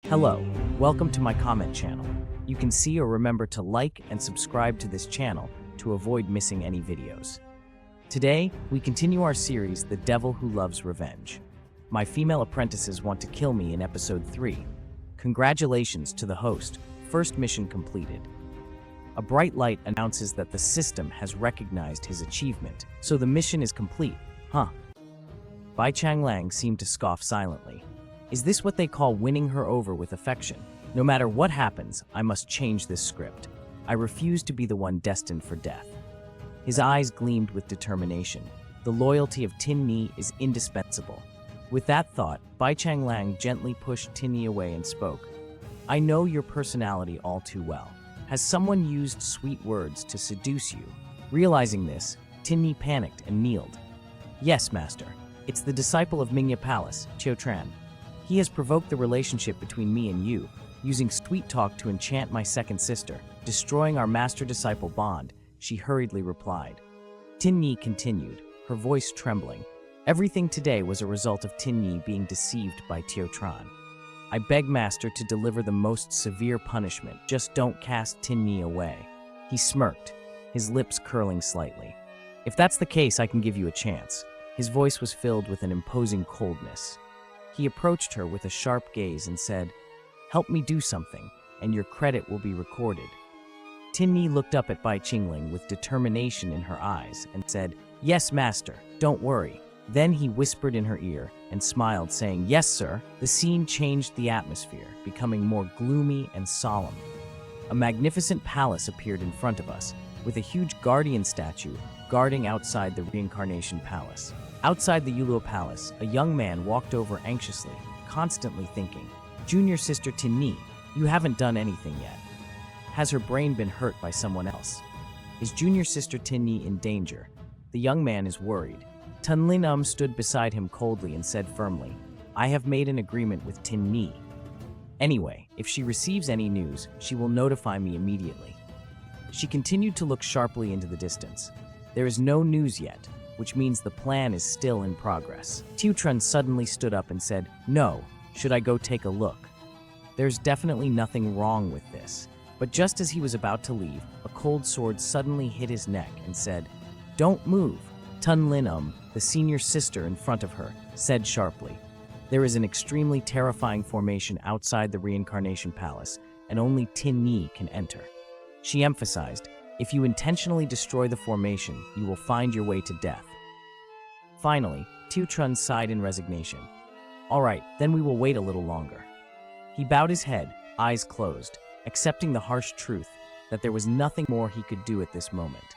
Hello, welcome to my comment channel. You can see or remember to like and subscribe to this channel to avoid missing any videos. Today, we continue our series, The Devil Who Loves Revenge. My female apprentices want to kill me in episode 3. Congratulations to the host, first mission completed. A bright light announces that the system has recognized his achievement, so the mission is complete, huh? Bai Changlang seemed to scoff silently. Is this what they call winning her over with affection? No matter what happens, I must change this script. I refuse to be the one destined for death. His eyes gleamed with determination. The loyalty of Tin Ni is indispensable. With that thought, Bai Changlang gently pushed Tin Ni away and spoke. I know your personality all too well. Has someone used sweet words to seduce you? Realizing this, Tin Ni panicked and kneeled. Yes, master. It's the disciple of Mingya Palace, Qiu Tran. He has provoked the relationship between me and you, using sweet talk to enchant my second sister, destroying our master-disciple bond, she hurriedly replied. Tin Ni continued, her voice trembling. Everything today was a result of Tin Ni being deceived by Qiu Tran. I beg master to deliver the most severe punishment, just don't cast Tin Ni away. He smirked, his lips curling slightly. If that's the case, I can give you a chance. His voice was filled with an imposing coldness. He approached her with a sharp gaze and said, help me do something, and your credit will be recorded. Tin Ni looked up at Bai Qingling with determination in her eyes and said, yes, master, don't worry. Then he whispered in her ear and smiled, saying, yes, sir. The scene changed the atmosphere, becoming more gloomy and solemn. A magnificent palace appeared in front of us, with a huge guardian statue guarding outside the reincarnation palace. Outside the Yuluo Palace, a young man walked over anxiously, constantly thinking, Junior sister Tin Ni, you haven't done anything yet. Has her brain been hurt by someone else? Is junior sister Tin Ni in danger? The young man is worried. Tun Lin stood beside him coldly and said firmly, I have made an agreement with Tin Ni. Anyway, if she receives any news, she will notify me immediately. She continued to look sharply into the distance. There is no news yet, which means the plan is still in progress. Qiu Tran suddenly stood up and said, no, should I go take a look? There's definitely nothing wrong with this. But just as he was about to leave, a cold sword suddenly hit his neck and said, don't move. Tun Lin the senior sister in front of her, said sharply, there is an extremely terrifying formation outside the reincarnation palace, and only Tin Ni can enter. She emphasized, if you intentionally destroy the formation, you will find your way to death. Finally, Qiu Tran sighed in resignation. All right, then we will wait a little longer. He bowed his head, eyes closed, accepting the harsh truth that there was nothing more he could do at this moment.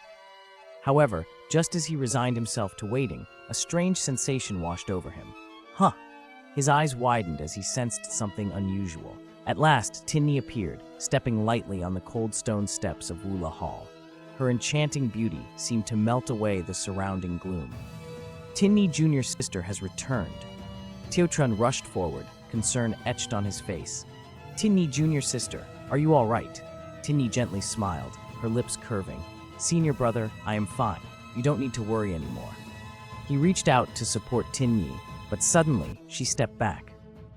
However, just as he resigned himself to waiting, a strange sensation washed over him. Huh! His eyes widened as he sensed something unusual. At last, Tin Ni appeared, stepping lightly on the cold stone steps of Wula Hall. Her enchanting beauty seemed to melt away the surrounding gloom. Tin Ni junior sister has returned. Qiu Tran rushed forward, concern etched on his face. Tin Ni junior sister, are you all right? Tin Ni gently smiled, her lips curving. Senior brother, I am fine. You don't need to worry anymore. He reached out to support Tin Ni, but suddenly she stepped back.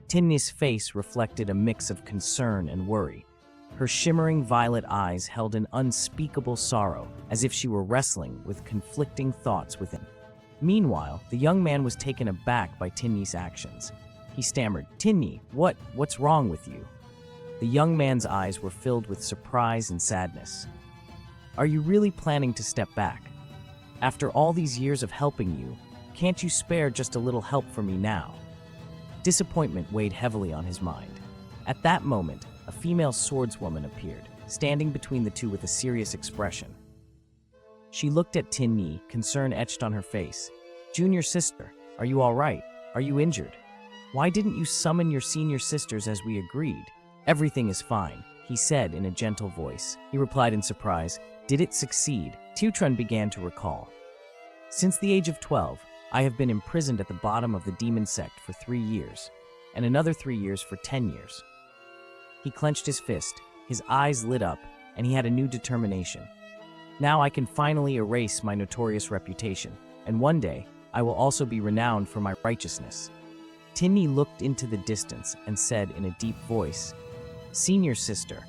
Tin Ni's face reflected a mix of concern and worry. Her shimmering violet eyes held an unspeakable sorrow, as if she were wrestling with conflicting thoughts within. Meanwhile, the young man was taken aback by Tin Ni's actions. He stammered, Tin Ni, what's wrong with you? The young man's eyes were filled with surprise and sadness. Are you really planning to step back? After all these years of helping you, can't you spare just a little help for me now? Disappointment weighed heavily on his mind. At that moment, a female swordswoman appeared, standing between the two with a serious expression. She looked at Tin Ni, concern etched on her face. Junior sister, are you all right? Are you injured? Why didn't you summon your senior sisters as we agreed? Everything is fine, he said in a gentle voice. He replied in surprise, did it succeed? Qiu Tran began to recall. Since the age of 12, I have been imprisoned at the bottom of the demon sect for 3 years, and another 3 years for 10 years. He clenched his fist, his eyes lit up, and he had a new determination. Now I can finally erase my notorious reputation, and one day I will also be renowned for my righteousness. Tinny looked into the distance and said in a deep voice, "Senior sister,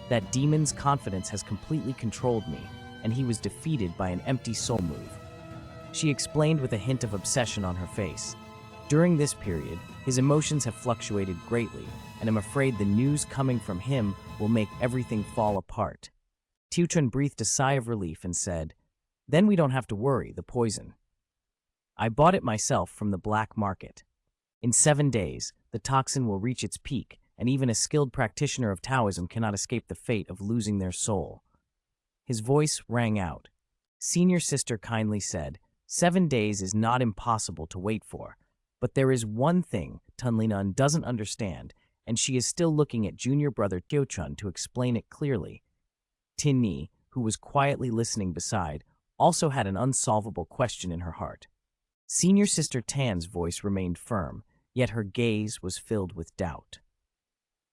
that demon's confidence has completely controlled me, and he was defeated by an empty soul move." She explained with a hint of obsession on her face. During this period, his emotions have fluctuated greatly, and I'm afraid the news coming from him will make everything fall apart. Tiuchun breathed a sigh of relief and said, "Then we don't have to worry, the poison. I bought it myself from the black market. In 7 days, the toxin will reach its peak, and even a skilled practitioner of Taoism cannot escape the fate of losing their soul." His voice rang out. Senior sister kindly said, "7 days is not impossible to wait for, but there is one thing Tunlinun doesn't understand, and she is still looking at junior brother Tiochun to explain it clearly." Tinni, who was quietly listening beside, also had an unsolvable question in her heart. Senior sister Tan's voice remained firm, yet her gaze was filled with doubt.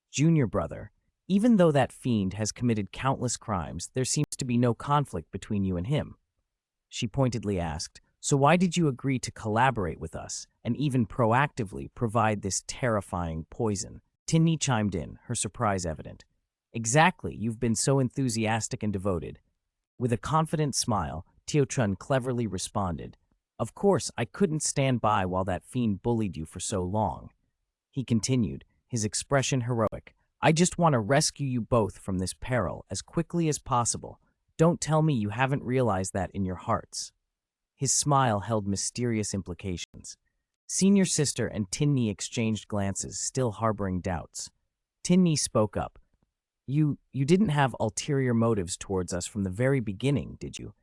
"Junior brother, even though that fiend has committed countless crimes, there seems to be no conflict between you and him," she pointedly asked. "So why did you agree to collaborate with us and even proactively provide this terrifying poison?" Tinni chimed in, her surprise evident. "Exactly, you've been so enthusiastic and devoted." With a confident smile, Tiochun cleverly responded, "Of course, I couldn't stand by while that fiend bullied you for so long." He continued, his expression heroic, "I just want to rescue you both from this peril as quickly as possible. Don't tell me you haven't realized that in your hearts." His smile held mysterious implications. Senior sister and Tinni exchanged glances, still harboring doubts. Tinni spoke up. You didn't have ulterior motives towards us from the very beginning, did you?"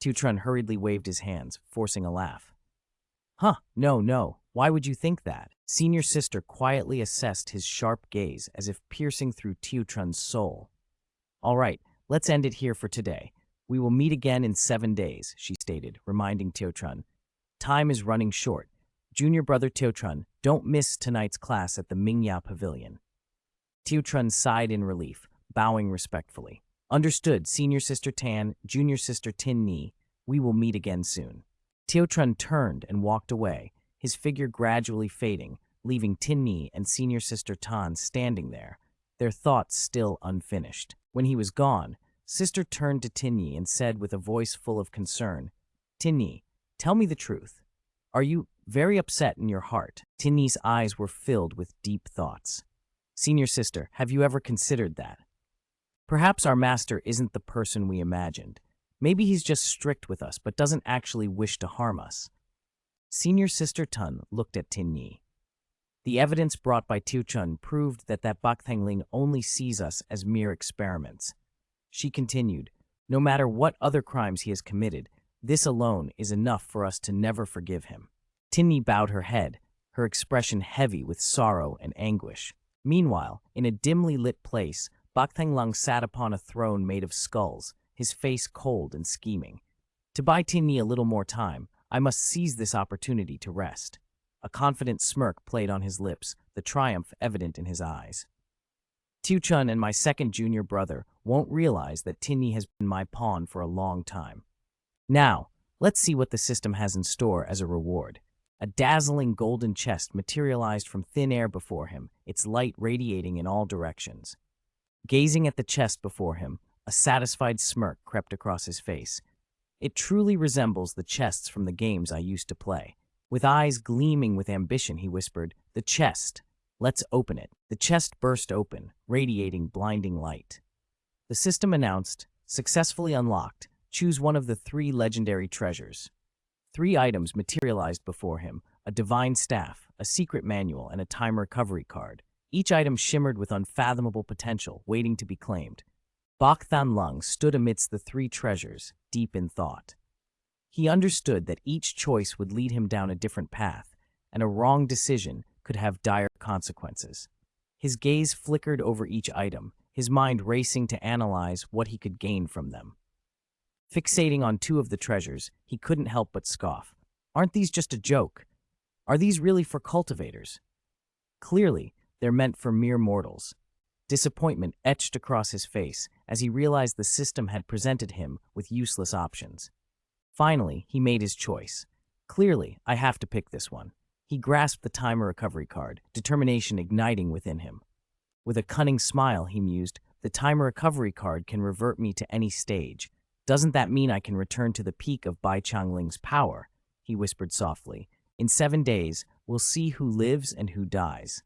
Tiochun hurriedly waved his hands, forcing a laugh. No. Why would you think that?" Senior sister quietly assessed his sharp gaze as if piercing through Tiochun's soul. "All right, let's end it here for today. We will meet again in 7 days, she stated, reminding Tiochun. "Time is running short. Junior brother Tiochun, don't miss tonight's class at the Mingya Pavilion." Tiochun sighed in relief, bowing respectfully. "Understood, senior sister Tan, junior sister Tin Ni. We will meet again soon." Tiochun turned and walked away, his figure gradually fading, leaving Tin Ni and senior sister Tan standing there, their thoughts still unfinished. When he was gone, Sister turned to Tinyi and said with a voice full of concern, "Tinyi, tell me the truth. Are you very upset in your heart?" Tinyi's eyes were filled with deep thoughts. "Senior sister, have you ever considered that? Perhaps our master isn't the person we imagined. Maybe he's just strict with us but doesn't actually wish to harm us." Senior sister Tun looked at Tinyi. The evidence brought by Tiochun proved that Bakthangling only sees us as mere experiments. She continued, "No matter what other crimes he has committed, this alone is enough for us to never forgive him." Tinny bowed her head, her expression heavy with sorrow and anguish. Meanwhile, in a dimly lit place, Bakthanglang sat upon a throne made of skulls, his face cold and scheming. To buy Tinny a little more time, I must seize this opportunity to rest. A confident smirk played on his lips, the triumph evident in his eyes. Tiochun and my second junior brother won't realize that Tinny has been my pawn for a long time. Now, let's see what the system has in store as a reward. A dazzling golden chest materialized from thin air before him, its light radiating in all directions. Gazing at the chest before him, a satisfied smirk crept across his face. It truly resembles the chests from the games I used to play. With eyes gleaming with ambition, he whispered, "The chest. Let's open it." The chest burst open, radiating blinding light. The system announced, "Successfully unlocked. Choose one of the 3 legendary treasures." 3 items materialized before him, a divine staff, a secret manual, and a time recovery card. Each item shimmered with unfathomable potential, waiting to be claimed. Bakthanglang stood amidst the 3 treasures, deep in thought. He understood that each choice would lead him down a different path, and a wrong decision could have dire consequences. His gaze flickered over each item, his mind racing to analyze what he could gain from them. Fixating on 2 of the treasures, he couldn't help but scoff. Aren't these just a joke? Are these really for cultivators? Clearly, they're meant for mere mortals. Disappointment etched across his face as he realized the system had presented him with useless options. Finally, he made his choice. Clearly, I have to pick this one. He grasped the timer recovery card, determination igniting within him. With a cunning smile, he mused, "The timer recovery card can revert me to any stage. Doesn't that mean I can return to the peak of Bai Changling's power?" He whispered softly. "In 7 days, we'll see who lives and who dies."